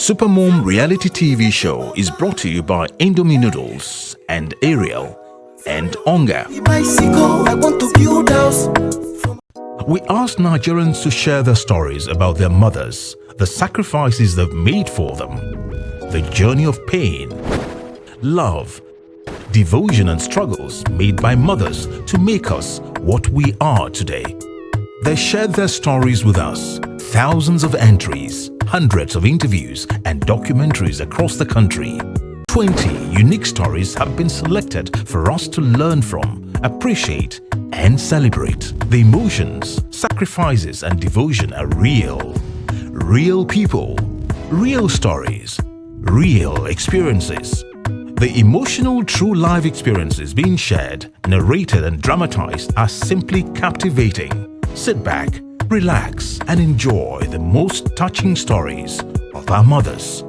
Supermom reality TV show is brought to you by Indomie Noodles and Ariel and Onga. We asked Nigerians to share their stories about their mothers, the sacrifices they've made for them, the journey of pain, love, devotion and struggles made by mothers to make us what we are today. They shared their stories with us. Thousands of entries, hundreds of interviews and documentaries across the country. 20 unique stories have been selected for us to learn from, appreciate and celebrate. The emotions, sacrifices and devotion are real. Real people, real stories, real experiences. The emotional true life experiences being shared, narrated and dramatized are simply captivating. Sit back, relax and enjoy the most touching stories of our mothers.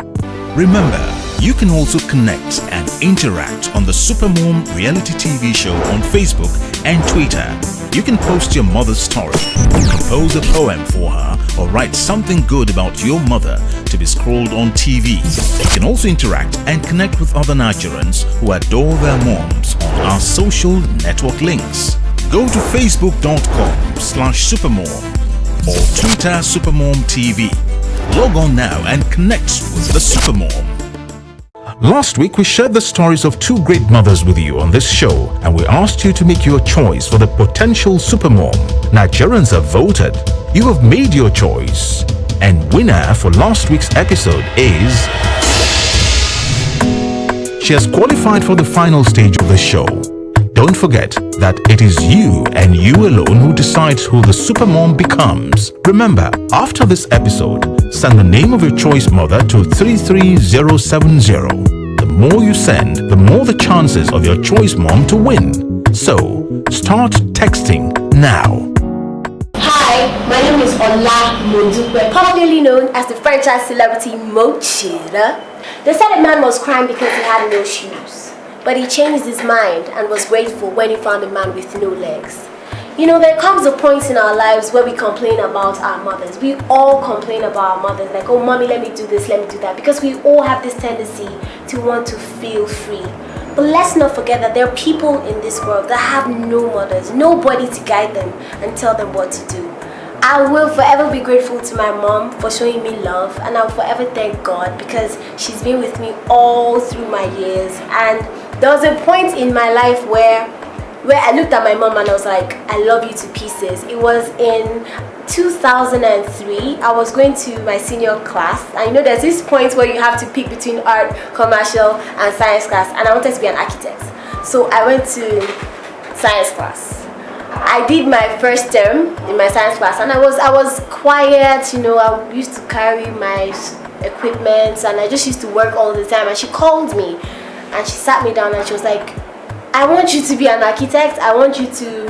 Remember, you can also connect and interact on the Supermom reality TV show on Facebook and Twitter. You can post your mother's story, compose a poem for her or write something good about your mother to be scrolled on TV. You can also interact and connect with other Nigerians who adore their moms on our social network links. Go to facebook.com/supermom or Twitter Supermom TV. Log on now and connect with the Supermom. Last week we shared the stories of two great mothers with you on this show and we asked you to make your choice for the potential Supermom. Nigerians have voted. You have made your choice. And winner for last week's episode is... She has qualified for the final stage of the show. Don't forget that it is you and you alone who decides who the Supermom becomes. Remember, after this episode, send the name of your choice mother to 33070. The more you send, the more the chances of your choice mom to win. So, start texting now. Hi, my name is Ola Mundupe, popularly known as the franchise celebrity Mochira. They said a man was crying because he had no shoes. But he changed his mind and was grateful when he found a man with no legs. You know, there comes a point in our lives where we complain about our mothers. We all complain about our mothers, like, oh mommy, let me do this, let me do that. Because we all have this tendency to want to feel free. But let's not forget that there are people in this world that have no mothers, nobody to guide them and tell them what to do. I will forever be grateful to my mom for showing me love, and I'll forever thank God because she's been with me all through my years. And there was a point in my life where I looked at my mom and I was like, I love you to pieces. It was in 2003. I was going to my senior class, and you know there's this point where you have to pick between art, commercial and science class, and I wanted to be an architect. So I went to science class. I did my first term in my science class and I was quiet, you know. I used to carry my equipment and I just used to work all the time. And she called me and she sat me down and she was like, I want you to be an architect. I want you to,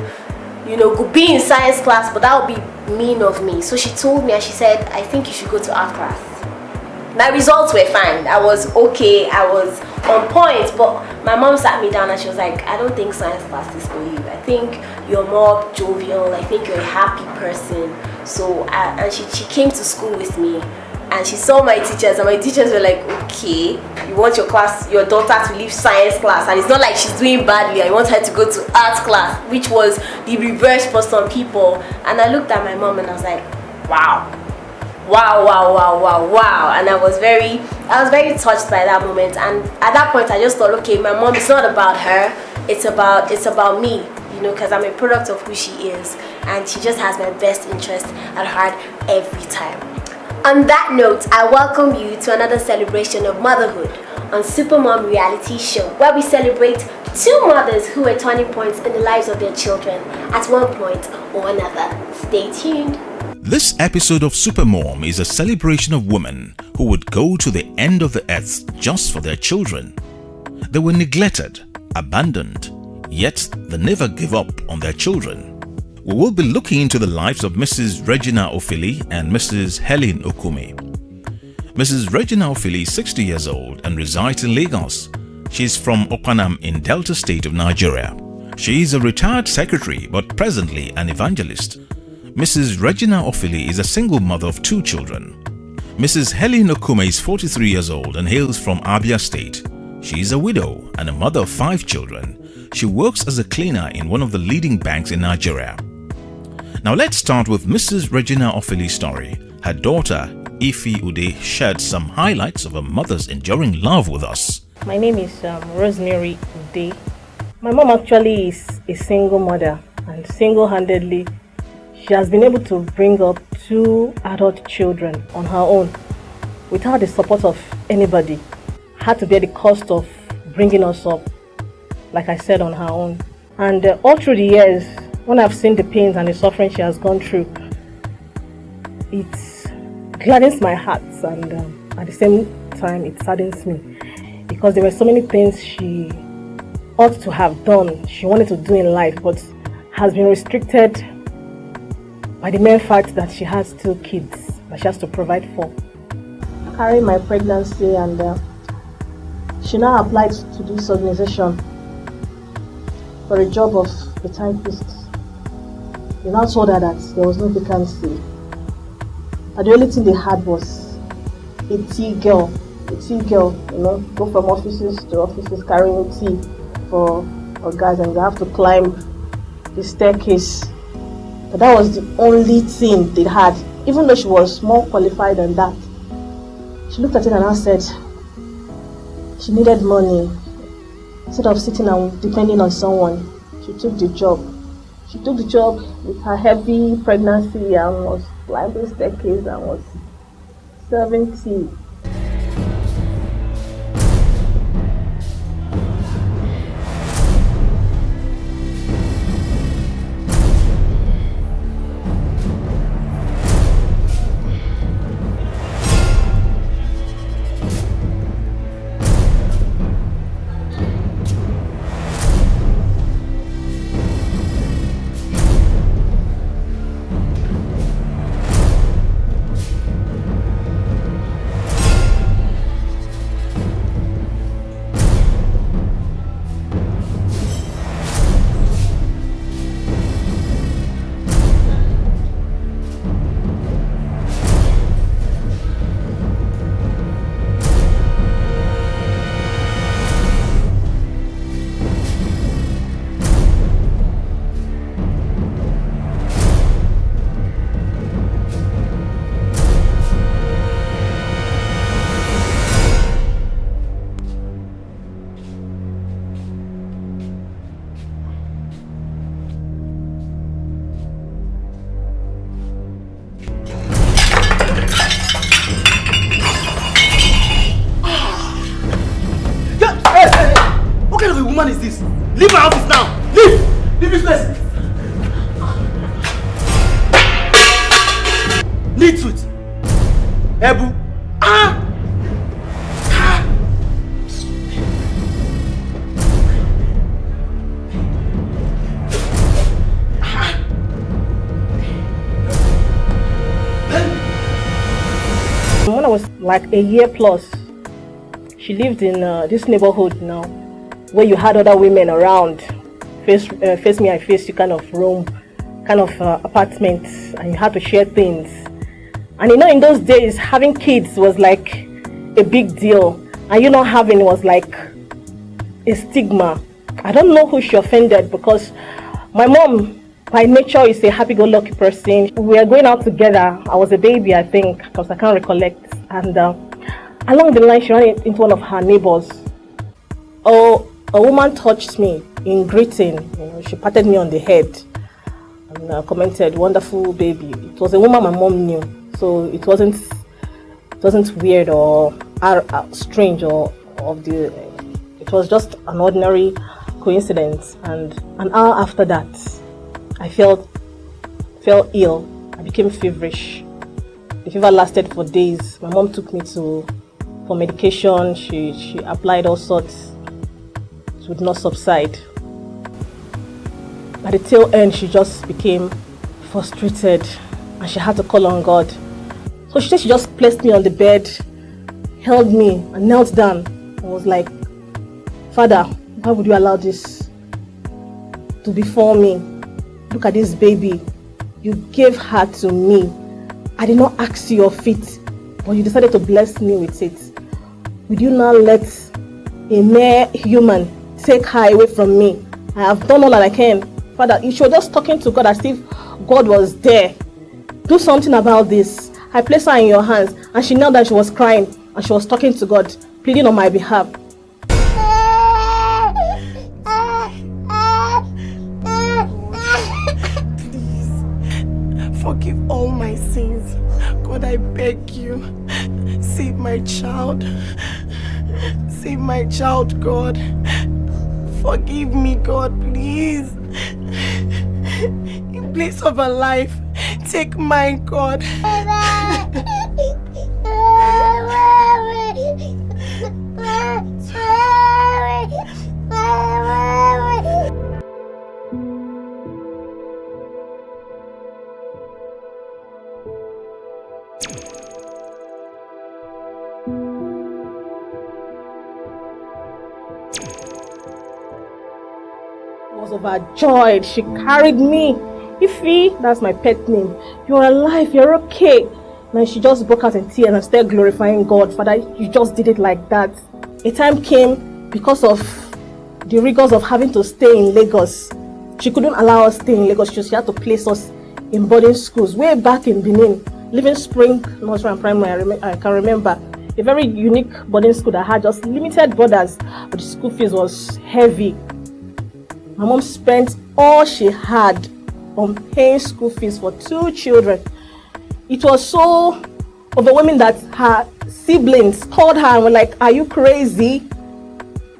you know, go be in science class, but that would be mean of me. So she told me and she said, I think you should go to art class. My results were fine. I was okay. I was on point. But my mom sat me down and she was like, I don't think science class is for you. I think you're more jovial. I think you're a happy person. So, and she came to school with me and she saw my teachers and my teachers were like, okay, you want your daughter to leave science class, and it's not like she's doing badly and you want her to go to art class, which was the reverse for some people. And I looked at my mom and I was like, wow. And I was very touched by that moment. And at that point I just thought, okay, my mom, it's not about her, it's about me, you know, because I'm a product of who she is and she just has my best interest at heart every time. On that note, I welcome you to another celebration of motherhood on Supermom reality show, where we celebrate two mothers who were turning points in the lives of their children at one point or another. Stay tuned. This episode of Supermom is a celebration of women who would go to the end of the earth just for their children. They were neglected, abandoned, yet they never give up on their children. We will be looking into the lives of Mrs. Regina Ofili and Mrs. Helen Okume. Mrs. Regina Ofili is 60 years old and resides in Lagos. She is from Opanam in Delta State of Nigeria. She is a retired secretary but presently an evangelist. Mrs. Regina Ofili is a single mother of two children. Mrs. Helen Okume is 43 years old and hails from Abia State. She is a widow and a mother of 5 children. She works as a cleaner in one of the leading banks in Nigeria. Now let's start with Mrs. Regina Ofili's story. Her daughter, Ifi Ude, shared some highlights of her mother's enduring love with us. My name is Rosemary Ude. My mom actually is a single mother, and single-handedly she has been able to bring up 2 adult children on her own without the support of anybody. Had to bear the cost of bringing us up, like I said, on her own. And all through the years, when I've seen the pains and the suffering she has gone through, it gladdens my heart, and at the same time it saddens me, because there were so many things she ought to have done, she wanted to do in life, but has been restricted by the mere fact that she has 2 kids that she has to provide for. Carrying my pregnancy, and she now applied to this organization for a job of a typist. They now told her that there was no vacancy. And the only thing they had was a tea girl, go from offices to offices carrying tea for guys, and they have to climb the staircase. But that was the only thing they had, even though she was more qualified than that. She looked at it and said she needed money. Instead of sitting and depending on someone, she took the job. She took the job with her heavy pregnancy and was climbing the staircase and was serving tea. Woman is this? Leave my office now! Leave! Leave this place! Need sweet! Ebu! When I was like a year plus, she lived in this neighborhood now, where you had other women around, face me, I face you kind of room, kind of apartments, and you had to share things. And in those days, having kids was like a big deal, and not having was like a stigma. I don't know who she offended, because my mom, by nature, is a happy-go-lucky person. We were going out together. I was a baby, I think, because I can't recollect. And along the line, she ran into one of her neighbors. A woman touched me in greeting. She patted me on the head and commented, "Wonderful baby." It was a woman my mom knew, so it wasn't weird or strange it was just an ordinary coincidence. And an hour after that, I fell ill. I became feverish. The fever lasted for days. My mom took me for medication. She applied all sorts. It would not subside. By the tail end, she just became frustrated and she had to call on God. So she said she just placed me on the bed, held me and knelt down and was like, "Father, why would you allow this to befall me? Look at this baby. You gave her to me. I did not ask you of it. but you decided to bless me with it. Would you now let a mere human take her away from me? I have done all that I can. Father, you were just talking to God as if God was there. Do something about this. I placed her in your hands, and she knelt that she was crying, and she was talking to God, pleading on my behalf. Please, forgive all my sins. God, I beg you, save my child. Save my child, God. Forgive me, God, please. In place of a life, take mine, God. Was overjoyed. She carried me. Ify, that's my pet name. You're alive, you're okay. And she just broke out in tears and started glorifying God. Father, you just did it like that. A time came because of the rigors of having to stay in Lagos. She couldn't allow us to stay in Lagos. She had to place us in boarding schools way back in Benin. Living Spring Nursery and Primary, I can remember. A very unique boarding school that had just limited borders, but the school fees was heavy. My mom spent all she had on paying school fees for 2 children. It was so overwhelming that her siblings called her and were like, "Are you crazy?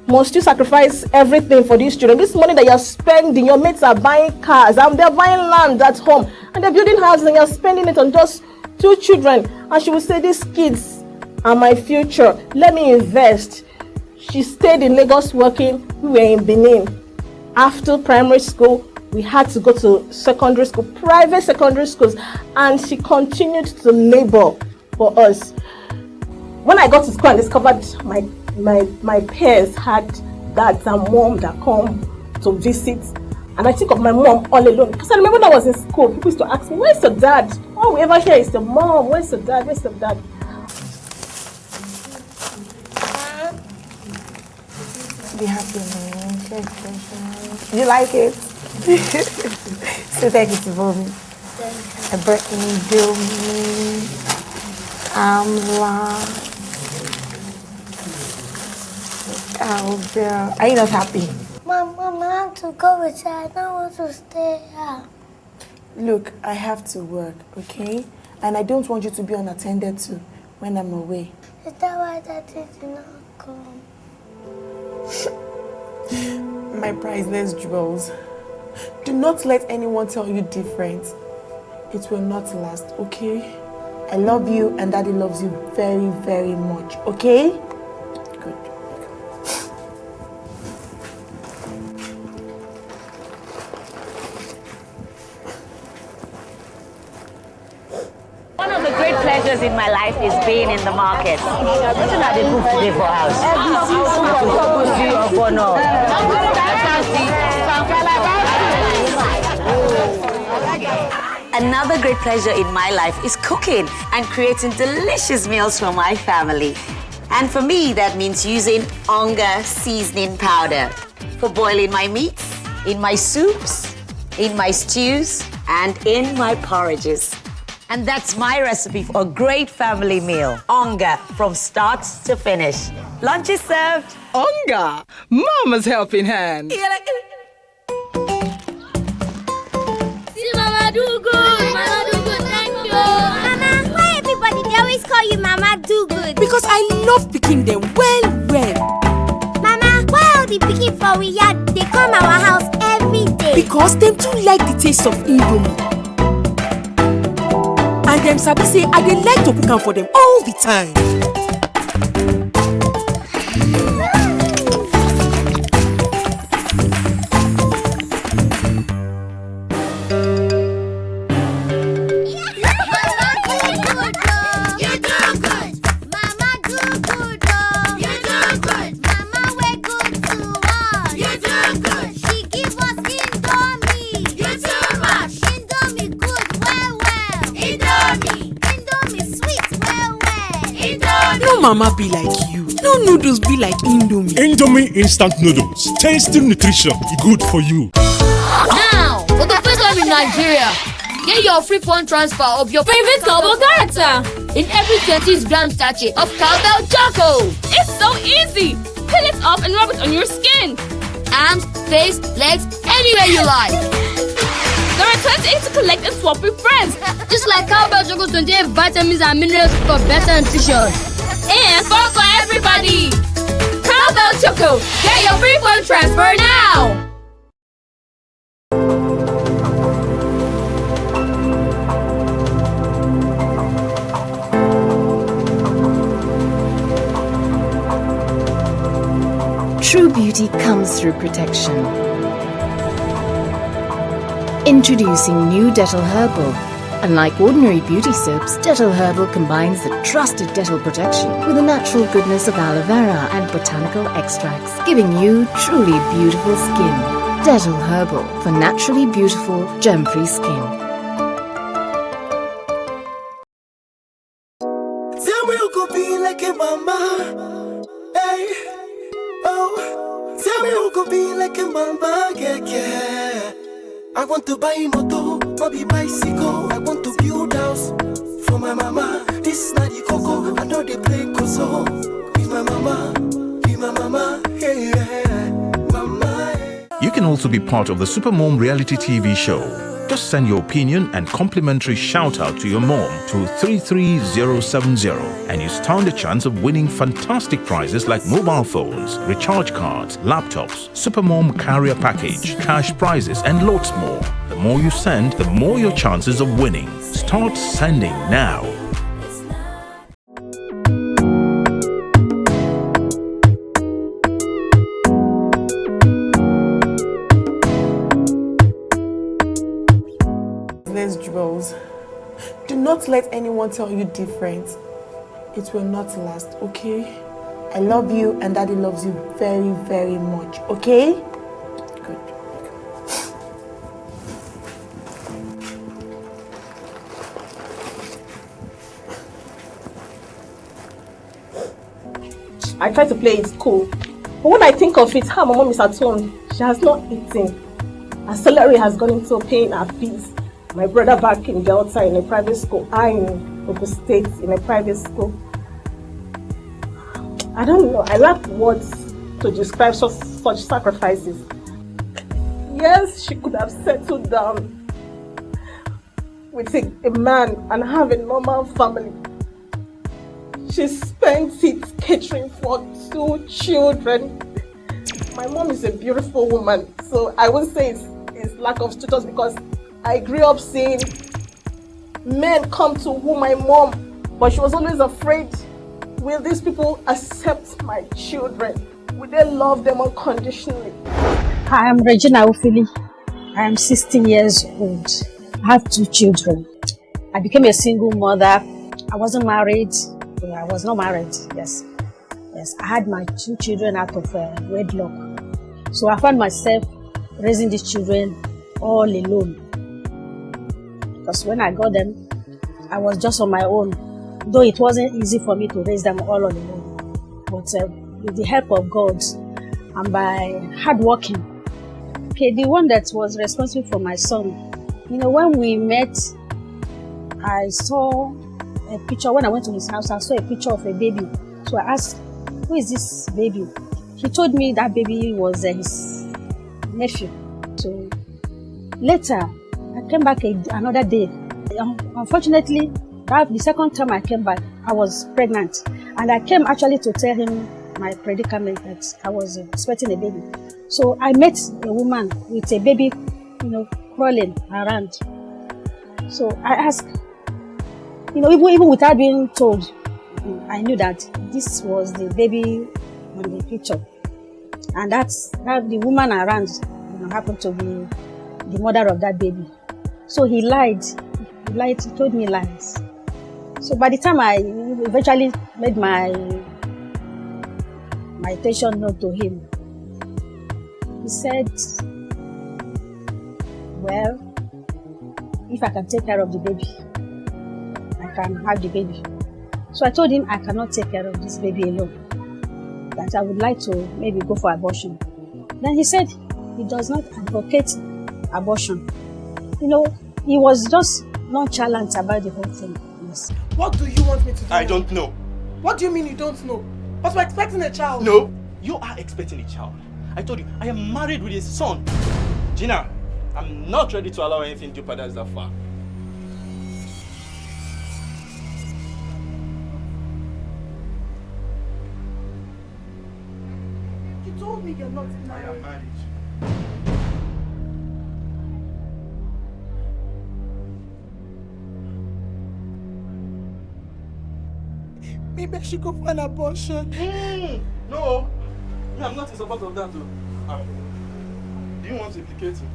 Must you sacrifice everything for these children? This money that you're spending, your mates are buying cars and they're buying land at home and they're building houses and you're spending it on just 2 children." And she would say, "These kids are my future. Let me invest." She stayed in Lagos working. We were in Benin. After primary school, we had to go to secondary school, private secondary schools, and she continued to labor for us. When I got to school and discovered my peers had dads and mom that come to visit, and I think of my mom all alone, because I remember when I was in school, people used to ask me, "Where's your dad?" All we ever hear is the mom. "Where's your dad? Where's your dad?" Be happy, man. You like it? So thank you for me. A birthday do me. Oh, girl. Are you not happy? Mom, I have to go with you. I don't want to stay here. Look, I have to work, okay? And I don't want you to be unattended to when I'm away. Is that why Daddy did not come? My priceless jewels. Do not let anyone tell you different. It will not last, okay? I love you and Daddy loves you very, very much, okay? Good. One of the great pleasures in my life is being in the market. What should I do today for house? Another great pleasure in my life is cooking and creating delicious meals for my family. And for me, that means using Onga seasoning powder for boiling my meats, in my soups, in my stews, and in my porridges. And that's my recipe for a great family meal. Onga, from start to finish. Lunch is served. Onga, Mama's helping hand. See, Mama do good. Mama do good, thank you. Mama, why everybody they always call you Mama do good? Because I love picking them well. Mama, why all the picking for we yard they come our house every day? Because them too like the taste of Indomie. And them sabi say I dey like to cook am for them all the time. mama be like you. No noodles be like Indomie. Indomie instant noodles. Tasty nutrition. Good for you. Now, for the first time in Nigeria, get your free phone transfer of your favorite cowbell character in every 20-gram sachet of cowbell choco. It's so easy. Peel it up and rub it on your skin. Arms, face, legs, anywhere you like. There are 28 to collect and swap with friends. Just like cowbell choco contains vitamins and minerals for better nutrition. And fun for everybody. Cowbell Choco. Get your free phone transfer now. True beauty comes through protection. Introducing new Dettol Herbal. Unlike ordinary beauty soaps, Dettol Herbal combines the trusted Dettol protection with the natural goodness of aloe vera and botanical extracts, giving you truly beautiful skin. Dettol Herbal for naturally beautiful, germ-free skin. Tell me who could be like a mama. Hey, oh. Tell me who could be like a mama. Yeah, yeah. I want to buy moto, maybe bicycle. I want to build house for my mama. This is not the coco. I know they play koso. Be my mama, yeah, mama. You can also be part of the Supermom reality TV show. Just send your opinion and complimentary shout out to your mom to 33070 and you stand a chance of winning fantastic prizes like mobile phones, recharge cards, laptops, Supermom carrier package, cash prizes and lots more. The more you send, the more your chances of winning. Start sending now. Jewels. Do not let anyone tell you different. It will not last, okay? I love you and Daddy loves you very, very much, okay? Good. I try to play it cool. But when I think of it, how my mom is at home, she has not eaten. Her salary has gone into paying her fees. My brother back in Delta in a private school. I in Ogun State in a private school. I don't know. I lack words to describe such sacrifices. Yes, she could have settled down with a man and have a normal family. She spent it catering for 2 children. My mom is a beautiful woman, so I won't say it's lack of status because I grew up seeing men come to woo my mom, but she was always afraid, will these people accept my children? Will they love them unconditionally? I am Regina Ofili. I am 16 years old. I have 2 children. I became a single mother. I wasn't married. I was not married, yes. I had my 2 children out of wedlock. So I found myself raising these children all alone. Because when I got them, I was just on my own. Though it wasn't easy for me to raise them all on my own. But with the help of God and by hard working. Okay, the one that was responsible for my son, when we met, I saw a picture. When I went to his house, I saw a picture of a baby. So I asked, who is this baby? He told me that baby was his nephew. So later, I came back another day. Unfortunately, the second time I came back, I was pregnant. And I came actually to tell him my predicament that I was expecting a baby. So I met a woman with a baby, crawling around. So I asked, even without being told, I knew that this was the baby on the picture. And that the woman around happened to be the mother of that baby. So he lied. He told me lies. So by the time I eventually made my intention known to him, he said, well, if I can take care of the baby, I can have the baby. So I told him I cannot take care of this baby alone, that I would like to maybe go for abortion. Then he said he does not advocate abortion. You know, he was just nonchalant about the whole thing. Yes. What do you want me to do? I don't know. What do you mean you don't know? But we're expecting a child. No, you are expecting a child. I told you, I am married with a son. Gina, I'm not ready to allow anything to jeopardize that far. You told me you're not married. I am married. Maybe I should go for an abortion. No, I'm not in support of that though. Do you want to implicate me?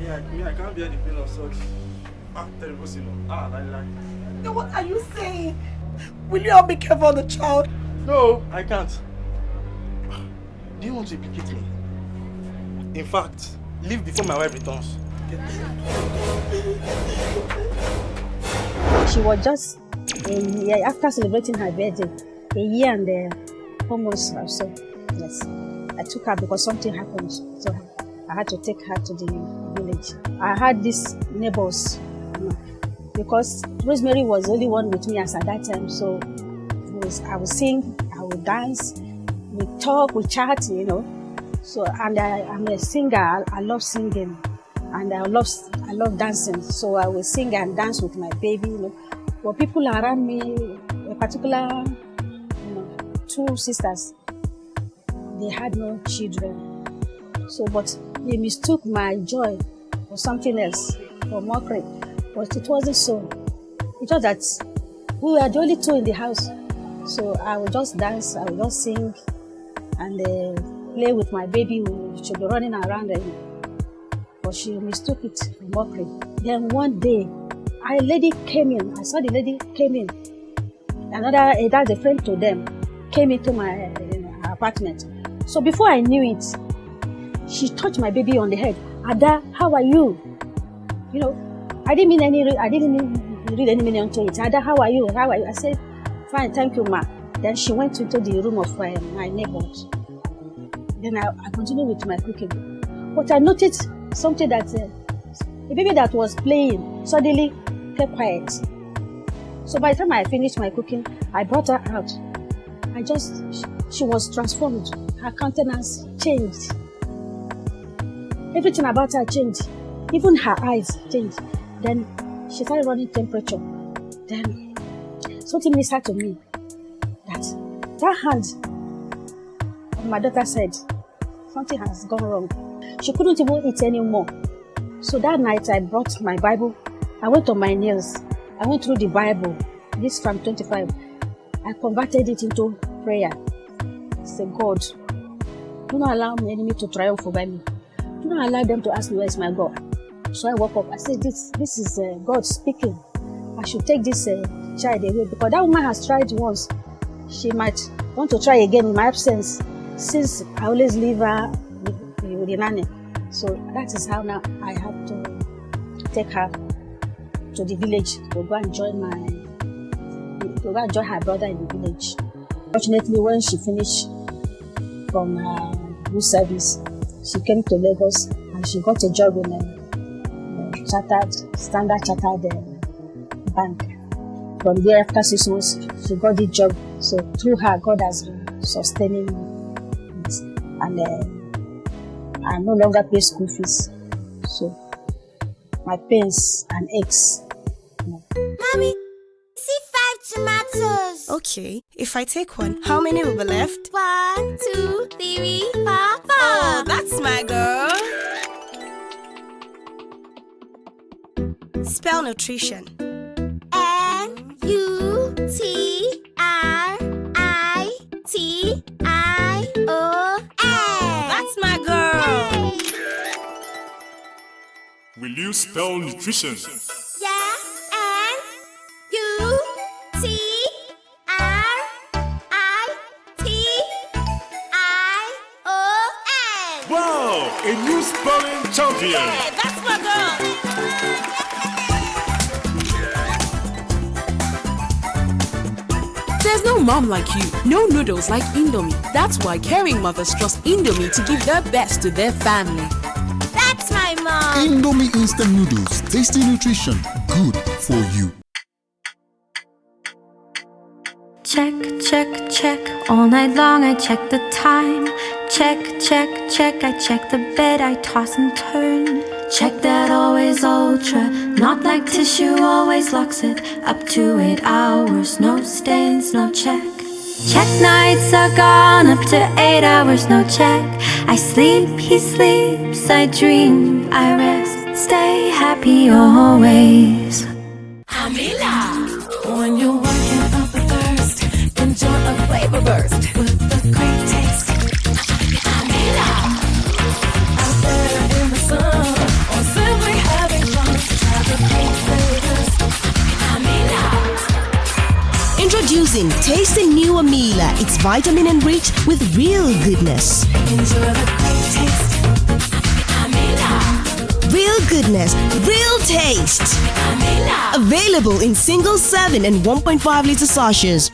Yeah, I can't bear the pain of such. Terrible sin. Lie. Then what are you saying? Will you all be careful of the child? No, I can't. Do you want to implicate me? In fact, leave before my wife returns. She was just a year after celebrating her birthday, a year and almost or so. Yes, I took her because something happened, so I had to take her to the village. I had these neighbors, because Rosemary was the only one with me as at that time. So I would sing, I would dance, we talk, we chat, So and I'm a singer. I love singing. And I love dancing, so I will sing and dance with my baby. But people around me, in particular, two sisters, they had no children. So, but they mistook my joy for something else, for mockery. But it wasn't so. It was that we were the only two in the house. So I would just dance, I would just sing, and play with my baby. She should be running around. But she mistook it for mockery. Then one day, a lady came in. I saw the lady came in. That's a friend to them, came into my apartment. So before I knew it, she touched my baby on the head. Ada, how are you? I didn't read any meaning into it. Ada, how are you? How are you? I said, fine, thank you, ma. Then she went into the room of my neighbors. Then I continued with my cooking. But I noticed something that the baby that was playing suddenly kept quiet. So by the time I finished my cooking, I brought her out. She was transformed. Her countenance changed. Everything about her changed. Even her eyes changed. Then she started running temperature. Then something ministered to me that hand on my daughter's head, something has gone wrong. She couldn't even eat anymore. So that night I brought my Bible. I went on my knees. I went through the Bible, this Psalm 25. I converted it into prayer. I said, God, do not allow my enemy to triumph over me. Do not allow them to ask me, where is my God? So I woke up. I said, this is God speaking. I should take this child away, because that woman has tried once. She might want to try again in my absence, since I always leave her with the nanny. So that is how now I have to take her to the village to go and join her brother in the village. Fortunately, when she finished from her youth service, she came to Lagos and she got a job in a Standard Chartered bank. From there, after 6 months, she got the job. So through her, God has been sustaining me. And I no longer pay school fees. So my pains and aches. Mommy, see 5 tomatoes. Okay, if I take one, how many will be left? 1, 2, 3, 4, 4. Oh, that's my girl. Spell nutrition. N-U-T-R-I-T-I-O-N. That's my girl. Will you spell nutrition? Yeah, N-U-T-R-I-T-I-O-N. Wow, a new spelling champion. Yeah, that's my girl. no mom like you, no noodles like Indomie. That's why caring mothers trust Indomie to give their best to their family. That's my mom. Indomie instant noodles, tasty nutrition, good for you. Check, check, check. All night long I check the time. Check, check, check. I check the bed, I toss and turn. Check that always ultra, not like tissue, always locks it up to 8 hours. No stains, no check. Check nights are gone up to 8 hours, no check. I sleep, he sleeps, I dream, I rest. Stay happy always. Amila, when you're working up a thirst, enjoy a flavor burst with the great taste. Amila, out there in the sun, or simply having fun, try the great flavors. Amila. Introducing Tasty New Amila. It's vitamin enriched with real goodness. Enjoy the great taste. Amila. Real goodness, real taste. Amila. Available in single 7 and 1.5 liter sachets.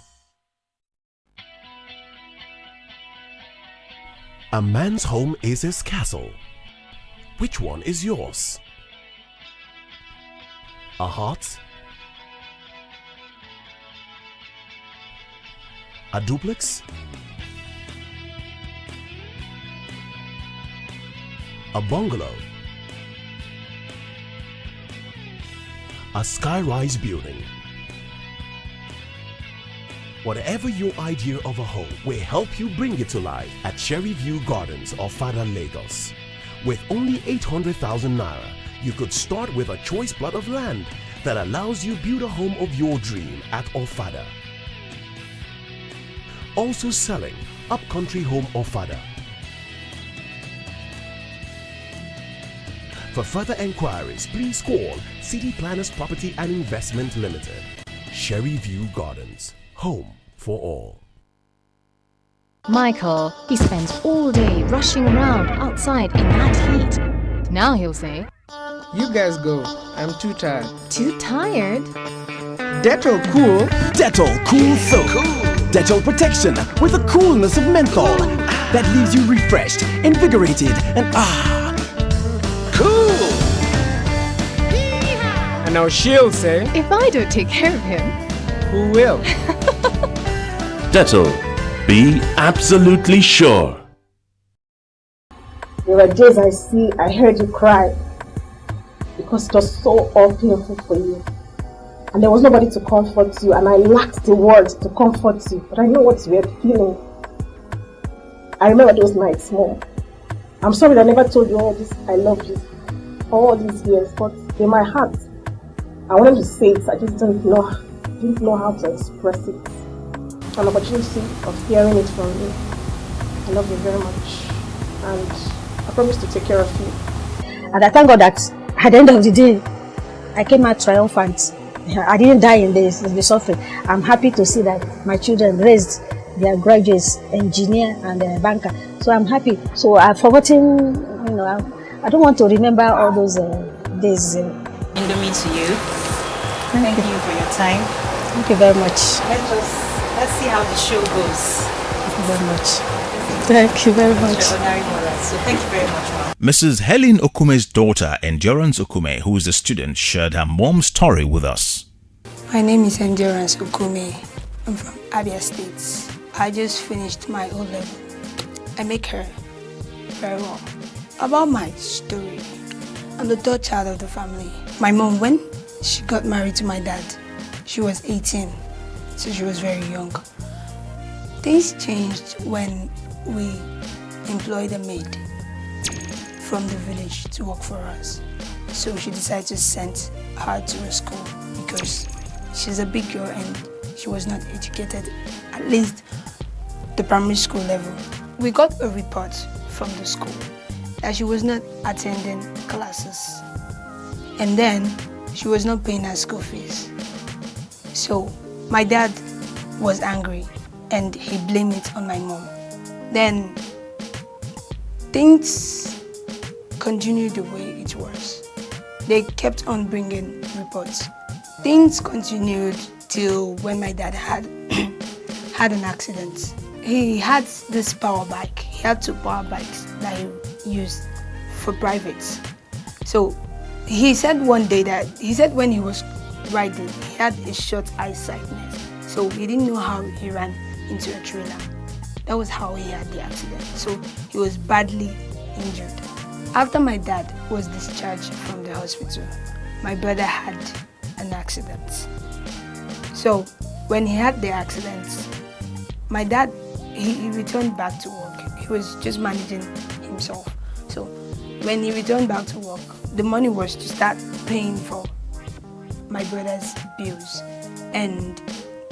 A man's home is his castle. Which one is yours? A heart? A duplex? A bungalow? A sky-rise building? Whatever your idea of a home, we help you bring it to life at Cherry View Gardens of Fada, Lagos. With only 800,000 naira, you could start with a choice plot of land that allows you build a home of your dream at Ofada. Also selling Upcountry Home Ofada. For further enquiries, please call City Planners Property and Investment Limited. Cherry View Gardens, home for all. Michael, he spends all day rushing around outside in that heat. Now he'll say, "You guys go. I'm too tired." "Too tired?" Dettol Cool. Dettol Cool Soap. Dettol protection with the coolness of menthol that leaves you refreshed, invigorated, and cool. And now she'll say, "If I don't take care of him, who will?" Dettol. Be absolutely sure. There were days I heard you cry because it was so all painful for you. And there was nobody to comfort you, and I lacked the words to comfort you. But I know what you were feeling. I remember those nights, Mom. I'm sorry that I never told you all this, I love you, for all these years, but in my heart, I wanted to say it, I just didn't know how to express it. An opportunity of hearing it from you. I love you very much, and I promise to take care of you. And I thank God that at the end of the day, I came out triumphant. I didn't die in the suffering. I'm happy to see that my children raised their graduates, engineer and banker. So I'm happy. So I've forgotten, I don't want to remember all those days. Indomie to you. Thank you for your time. Thank you very much. Let's see how the show goes. Thank you very much. Thank you very much. So thank you very much, Mom. Mrs. Helen Okume's daughter, Endurance Okume, who is a student, shared her mom's story with us. My name is Endurance Okume. I'm from Abia State. I just finished my O-level. I make her very well. About my story, I'm the third child of the family. My mom, when she got married to my dad, she was 18, so she was very young. Things changed when we employed a maid from the village to work for us. So she decided to send her to a school because she's a big girl and she was not educated, at least the primary school level. We got a report from the school that she was not attending classes, and then she was not paying her school fees. So my dad was angry and he blamed it on my mom. Then things continued the way it was. They kept on bringing reports. Things continued till when my dad had had an accident. He had this power bike. He had 2 power bikes that he used for private. So he said one day when he was riding, he had a short eyesightness. So he didn't know how he ran into a trailer. That was how he had the accident. So he was badly injured. After my dad was discharged from the hospital, my brother had an accident. So when he had the accident, my dad, he returned back to work. He was just managing himself. So when he returned back to work, the money was to start paying for my brother's bills. And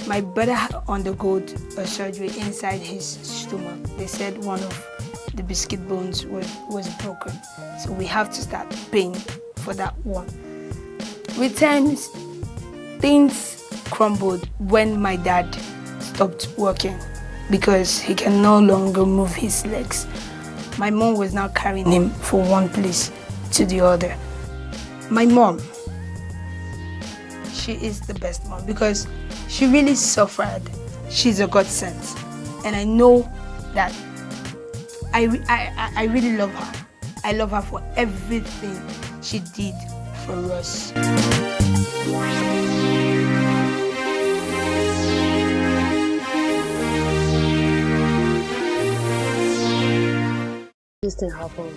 my brother underwent a surgery inside his stomach. They said one of the biscuit bones was broken. So we have to start paying for that one. With time, things crumbled when my dad stopped working because he can no longer move his legs. My mom was now carrying him from one place to the other. My mom, she is the best mom because she really suffered. She's a godsend. And I know that I really love her. I love her for everything she did for us. This thing happened.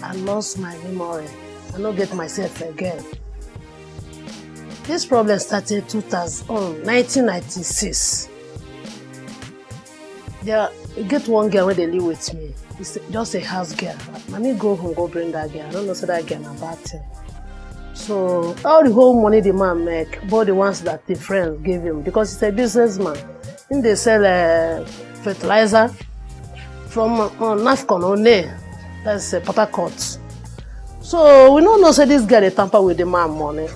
I lost my memory. I don't get myself again. This problem started 1996. There, you get one girl where they live with me. It's just a house girl. Let me go home, go bring that girl. I don't know so that girl about it. So all the whole money the man make, but the ones that the friends gave him, because he's a businessman. And they sell fertilizer from Nafcon One, that's Port Harcourt. So we don't know say this girl they tamper with the man money.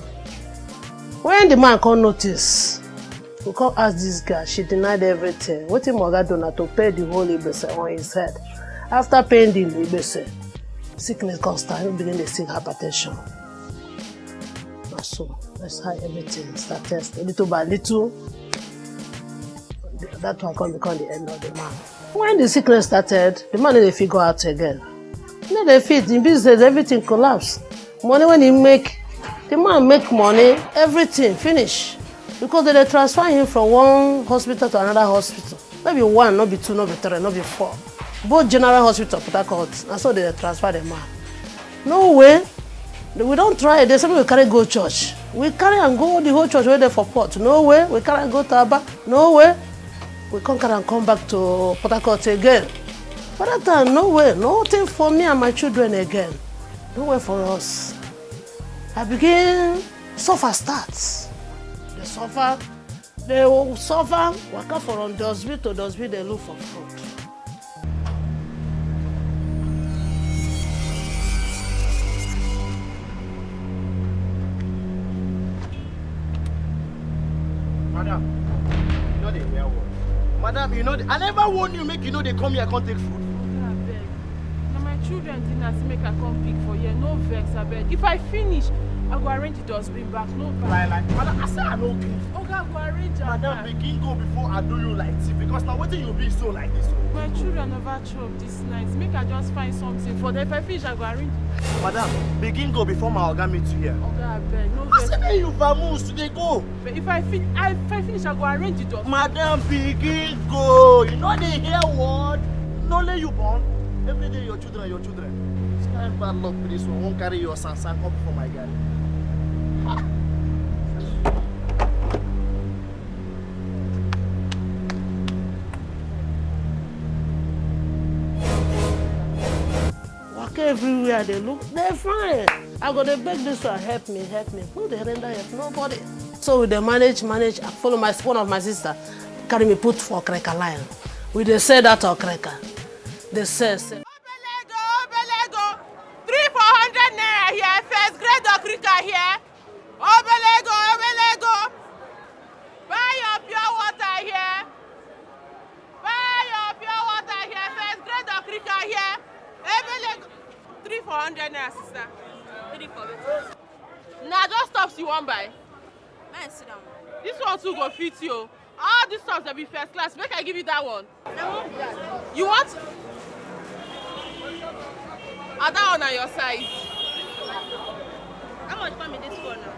When the man come notice, we come ask this girl, she denied everything. What him Moga do na to pay the whole ibese on his head. After paying the ibese, sickness constant, he begin to see hypertension. So that's how everything started. Little by little, that one can become the end of the man. When the sickness started, the man didn't figure out again. No, they fit in business, everything collapsed. Money when he make, the man make money, everything finish. Because they transfer him from one hospital to another hospital. Maybe 1, not be 2, not be 3, not be 4. Both general hospital, Port Harcourt, and so they transfer the man. No way. We don't try it. They say we carry go church. We carry and go the whole church way there for port. No way. We carry and go to Aba. No way. We can't carry and come back to Port Harcourt again. But that time, no way. Nothing for me and my children again. No way for us. I begin suffer starts. They suffer. They will suffer. Walk up from dustbin to dustbin. They look for food. Madam, you know they hear what? Madam, you know I never warn you make you know they come here can't take food. I beg. Now my children didn't make a come pick for here. No vex, I beg. If I finish, I go arrange the dustbin back. No bad. Like, madam, I say I no gree. Okay, I go arrange. Madam, begin go before I do you like this because now what you be so like this? My children never chop this night. Make I just find something for them. If I finish, I go arrange. Madam, begin go before my organ meet you here. Okay, I beg. No vex. I say you vamoose today go. But if I finish, I go arrange the dustbin. Madam, begin go. You know they hear what? No let you born. Every day your children. It's kind of bad luck with this one. Won't carry your son up for my guy. Everywhere they look, they're fine. I got to beg this one, help me. Who they render help? Nobody. So they manage. I follow one of my sister, carry me put for cracker line. We they say that or cracker. They say. Obelego, 300-400 naira here. First grade or cracker here. Obelego. Buy your pure water here. First grade or cracker here. Obelego. 300-400 naira, sister. 300. Nah, just stop see one buy. Man, sit down. This one too go fit you. All these songs will be first class. Make I give you that one. You want? Are that one on your size? How much for me this one now?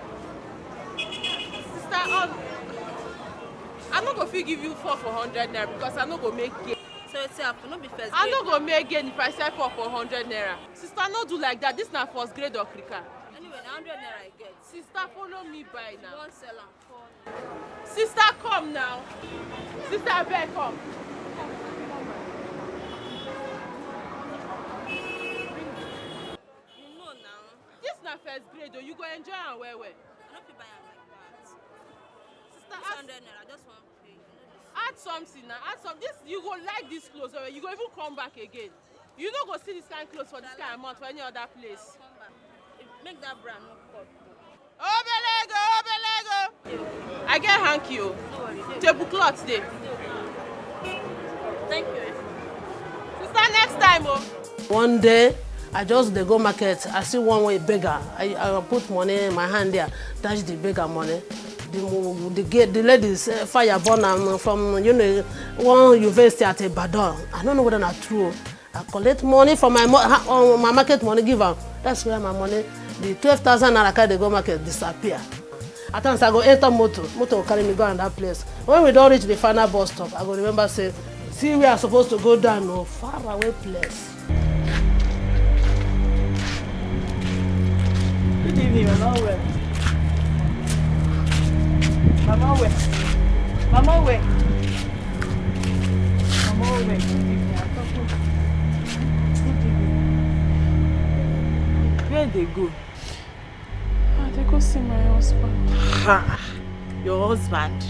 Sister, I'm not going to give you 4 for 100 naira because I'm not going to make gain. So it's up, not be first grade. I'm not going to make gain if I sell 4 for 100 naira. Sister, not do like that. This is not first grade or krika. Anyway, 100 naira I get. Sister, follow me by now. One seller. Sister, come now. Sister, I beg, come. You know now. This is not first grade though. You go enjoy and wear. I don't feel buy am like that. Sister, 600 naira, just one pay. Add something now. Add some. This you go like this clothes or you go even come back again. You don't go see this kind of clothes for this kind of month for any other place. Come back. Make that brand no cut. Obelego. I get hanky o. Tablecloth dey. Thank you. Sister, next time o. One day, I just dey go market. I see one way beggar. I put money in my hand there. Dash the beggar money. The ladies fire burn am from one university at Ibadan. I don't know whether that's true. I collect money from my market money give am. That's where my money. The 12,000 naira carry dey go market disappear. At times I go enter motor will carry me go on that place. When we don't reach the final bus stop, I go remember say, see where I'm supposed to go down, no far away place. Good evening, Mama Where? Mama Where? Mama Where? Mama Where? Good evening. Good evening. Where they go? They go see my husband. Ha! Your husband?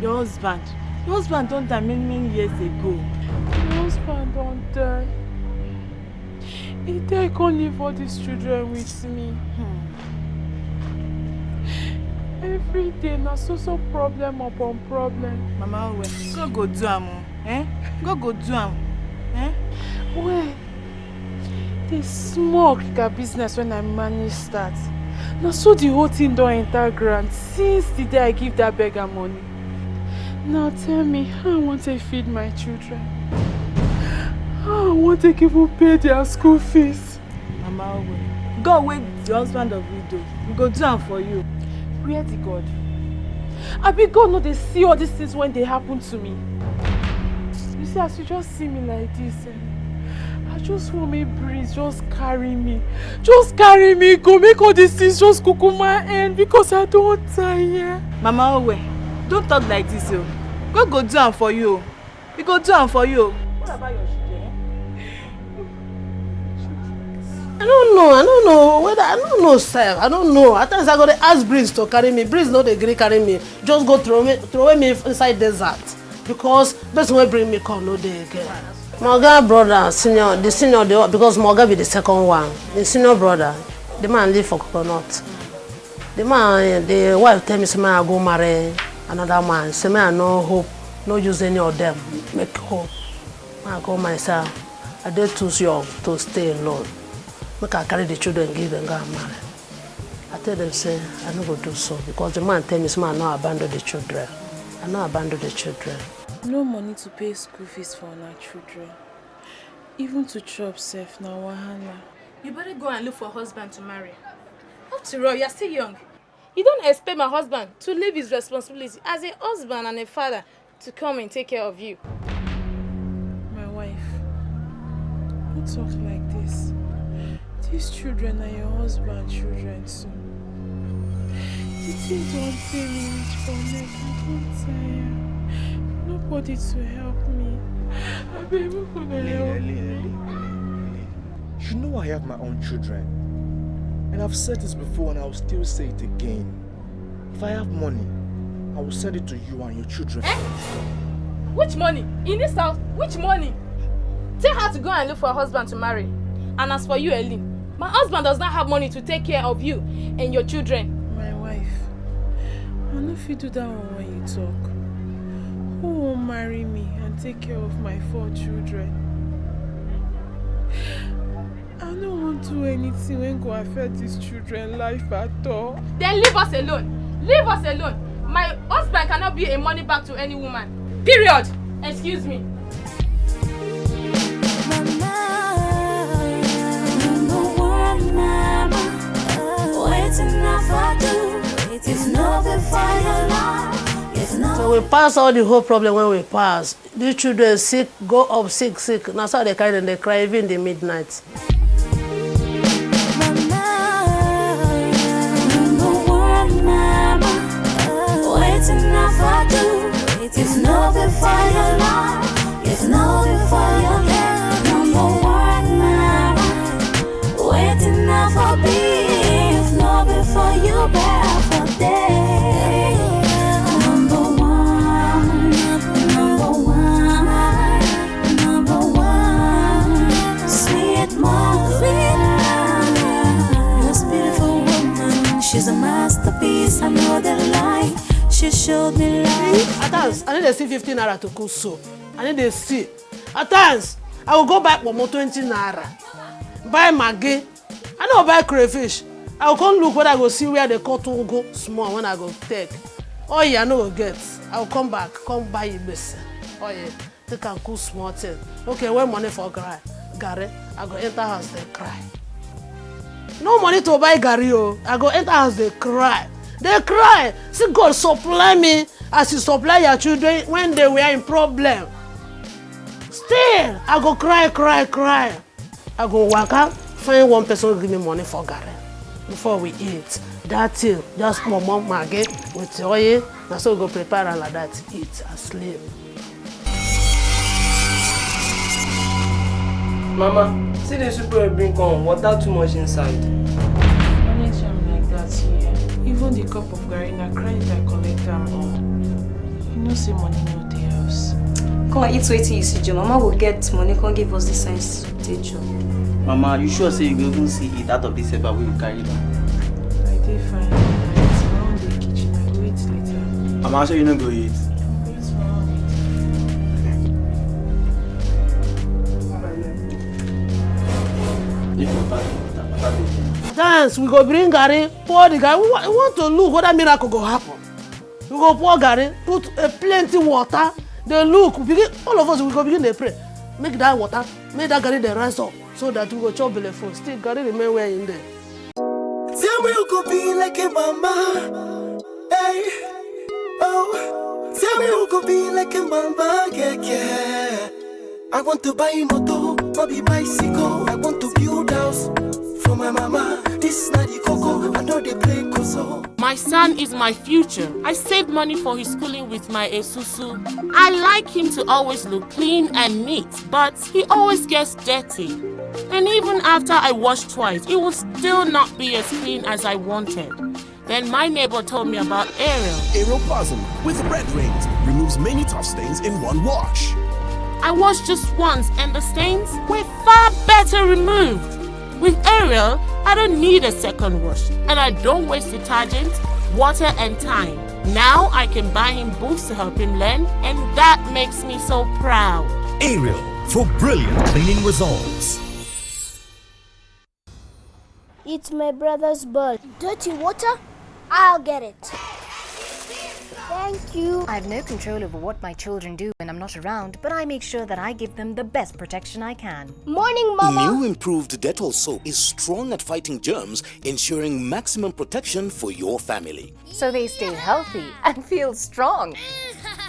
Your husband? Your husband don't die many years ago. My husband don't die. He died, can't leave all these children with me. Every day, na so problem upon problem. Mama, where? Go do am, eh? Go do am, eh? Where? They small like business when I manage that. Now so the whole thing don't enter grant since the day I give that beggar money. Now tell me how I want to feed my children. How I want to give pay their school fees. Mama, God wait the husband of widow. We go do am for you. Where the God? I be God know they see all these things when they happen to me. You see, as you just see me like this, I just want me breeze, just carry me. Just carry me, go make all these things just cook on my end because I don't tire. Mama Owe, don't talk like this, yo. God go do am for you. We go do am for you. What about your children? I don't know, sir. I don't know. At times I go to ask Breeze to carry me. Breeze no dey gree carry me. Just go throw me inside desert because person wey bring me come no dey again. My oga brother, the senior, because my oga be the second one. The senior brother, the man live for coconut. The man, the wife tell me say I go marry another man. Say me I no hope, no use any of them. Make hope. I go myself. I dey too young to stay alone. Make I carry the children, give them, go and marry. I tell them, say, I no go do so because the man tell me, say, I no abandon the children. I no abandon the children. No money to pay school fees for our children. Even to chop safe na wahala. You better go and look for a husband to marry. After all, you're still young. You don't expect my husband to leave his responsibility as a husband and a father to come and take care of you. My wife, don't talk like this. These children are your husband's children too. The thing don't pay me rich for me. I don't tire. Nobody to help me. I be able to help me. You know I have my own children. And I've said this before and I'll still say it again. If I have money, I will send it to you and your children. Eh? Which money? In this house? Which money? Tell her to go and look for a husband to marry. And as for you, Eileen, my husband does not have money to take care of you and your children. My wife, I don't fit do that one when you talk. Who will marry me and take care of my 4 children? I don't want to do anything when go affect these children's life at all. Then leave us alone. Leave us alone. My husband cannot be a money bag to any woman. Period. Excuse me. So we pass all the whole problem when we pass. These children sick, go up sick. Now so they carry them, they cry even in the midnight. It's nothing for your love, it's nothing for your care. Number one, mama, waiting up for beef, nothing for you, bear for day. Number one, sweet mom, most beautiful woman. She's a masterpiece, I know the light. She showed me life. At times, I need to see 15 naira to cook soup. I need to see. At times, I will go back for more 20 naira. Buy maggi. I don't buy crayfish. I will come look when I go see where the cotton go small when I go take. Oh yeah, I know go get. I will come back, come buy it best. Oh yeah, they can cook small thing. Okay, when money for Gary, I go enter house, they cry. No money to buy Gary, oh. I go enter house, they cry. They cry. See, God supply me as you supply your children when they were in problem. Still, I go cry. I go work out, find one person give me money for Gary before we eat. That thing, just mom maggi with oil. That's so we go prepare and like that, eat and sleep. Mama, see the super bring on water too much inside. Anytime like that here, even the cup of garina credit I collect them all. You know, say money no dey house. Come on, eat waiting you see, Joe. Mama will get money, can't give us the science to teach you. Mama, you sure say you go even see it out of this ever will you carry them? I did fine. It's around the kitchen. I go eat later. Mama, sure you no go eat. Dance, we go bring Gary, pour the Gary. We want to look whether miracle go happen. We go pour Gary, put plenty water. They look, all of us we go begin to pray. Make that water, make that Gary the rise up, so that we go chop belly full. Still Gary remain where in there. Tell me you could be like a mama, hey, oh. Tell me you could be like a mama, yeah. I want to buy a motor, maybe bicycle. I want to build house for my mama. This is not the cocoa, I know they play koso. My son is my future. I save money for his schooling with my esusu. I like him to always look clean and neat, but he always gets dirty. And even after I wash twice, it will still not be as clean as I wanted. Then my neighbor told me about Ariel. Ariel Blossom with red rings removes many tough stains in one wash. I washed just once and the stains were far better removed. With Ariel, I don't need a second wash and I don't waste detergent, water and time. Now I can buy him books to help him learn and that makes me so proud. Ariel, for brilliant cleaning results. It's my brother's ball. Dirty water? I'll get it. Thank you. I have no control over what my children do when I'm not around, but I make sure that I give them the best protection I can. Morning, Mama. New improved Dettol soap is strong at fighting germs, ensuring maximum protection for your family. So they stay healthy and feel strong.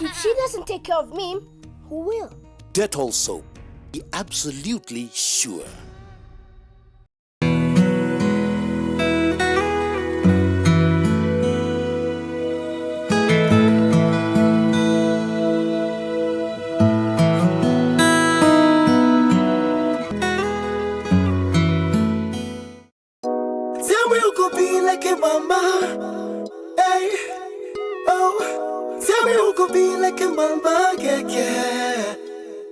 If she doesn't take care of me, who will? Dettol soap. Be absolutely sure. Like a mama, hey, oh. Tell me who could be like a mama, yeah.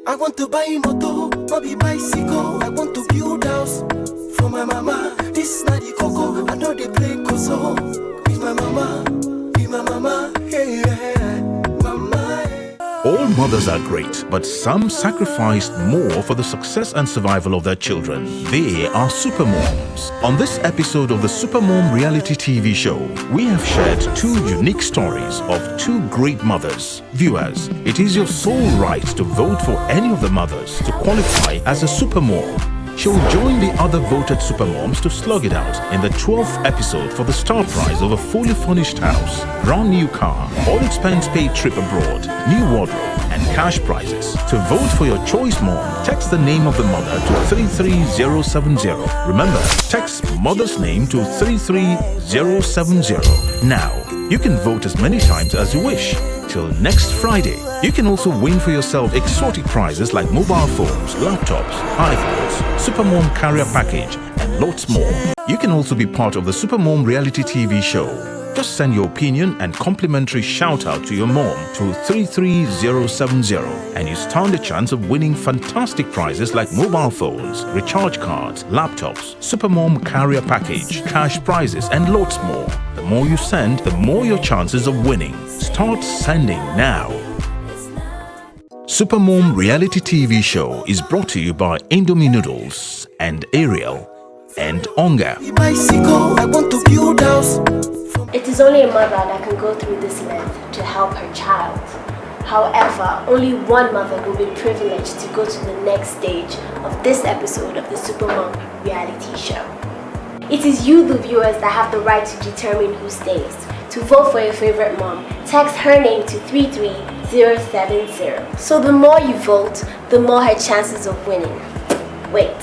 I want to buy a motor, maybe bicycle. I want to build house for my mama. This is not the cocoa, I know they play koso. Be my mama, yeah, mama. All mothers are great, but some sacrificed more for the success and survival of their children. They are supermoms. On this episode of the Supermom reality TV show, we have shared 2 unique stories of 2 great mothers. Viewers, it is your sole right to vote for any of the mothers to qualify as a supermom. She'll join the other voted supermoms to slug it out in the 12th episode for the star prize of a fully furnished house, brand new car, all expense paid trip abroad, new wardrobe, and cash prizes. To vote for your choice mom, text the name of the mother to 33070. Remember, text mother's name to 33070. Now, you can vote as many times as you wish. Till next Friday. You can also win for yourself exotic prizes like mobile phones, laptops, iPhones, Supermom carrier package, and lots more. You can also be part of the Supermom reality TV show. Just send your opinion and complimentary shout out to your mom to 33070 and you stand a chance of winning fantastic prizes like mobile phones, recharge cards, laptops, Supermom carrier package, cash prizes, and lots more. The more you send, the more your chances of winning. Start sending now. Supermom reality TV show is brought to you by Indomie Noodles and Ariel and Onga. Bicycle, I want to build house. It is only a mother that can go through this length to help her child. However, only one mother will be privileged to go to the next stage of this episode of the Supermom reality show. It is you, the viewers, that have the right to determine who stays. To vote for your favorite mom, text her name to 33070. So the more you vote, the more her chances of winning. Wait.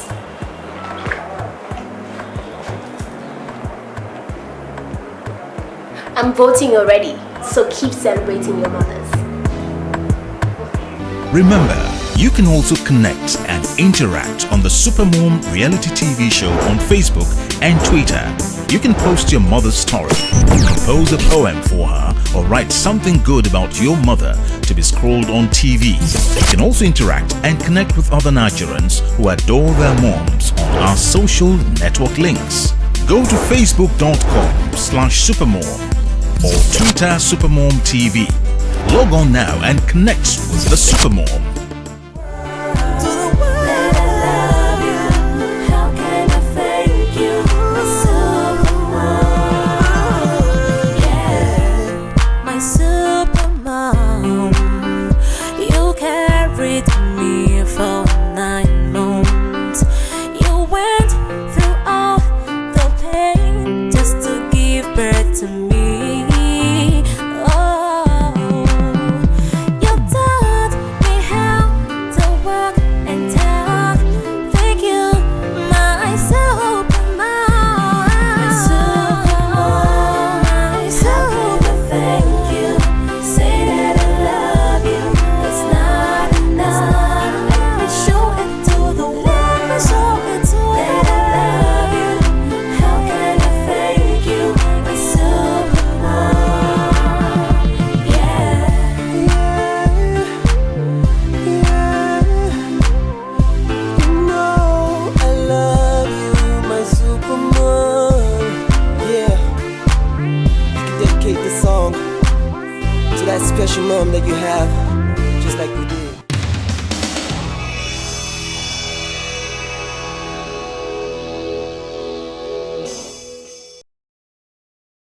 I'm voting already, so keep celebrating your mothers. Remember, you can also connect and interact on the Supermom reality TV show on Facebook and Twitter. You can post your mother's story, compose a poem for her, or write something good about your mother to be scrolled on TV. You can also interact and connect with other Nigerians who adore their moms on our social network links. Go to facebook.com/supermom or Twitter Supermom TV. Log on now and connect with the Supermom. Special mom that you have, just like we did.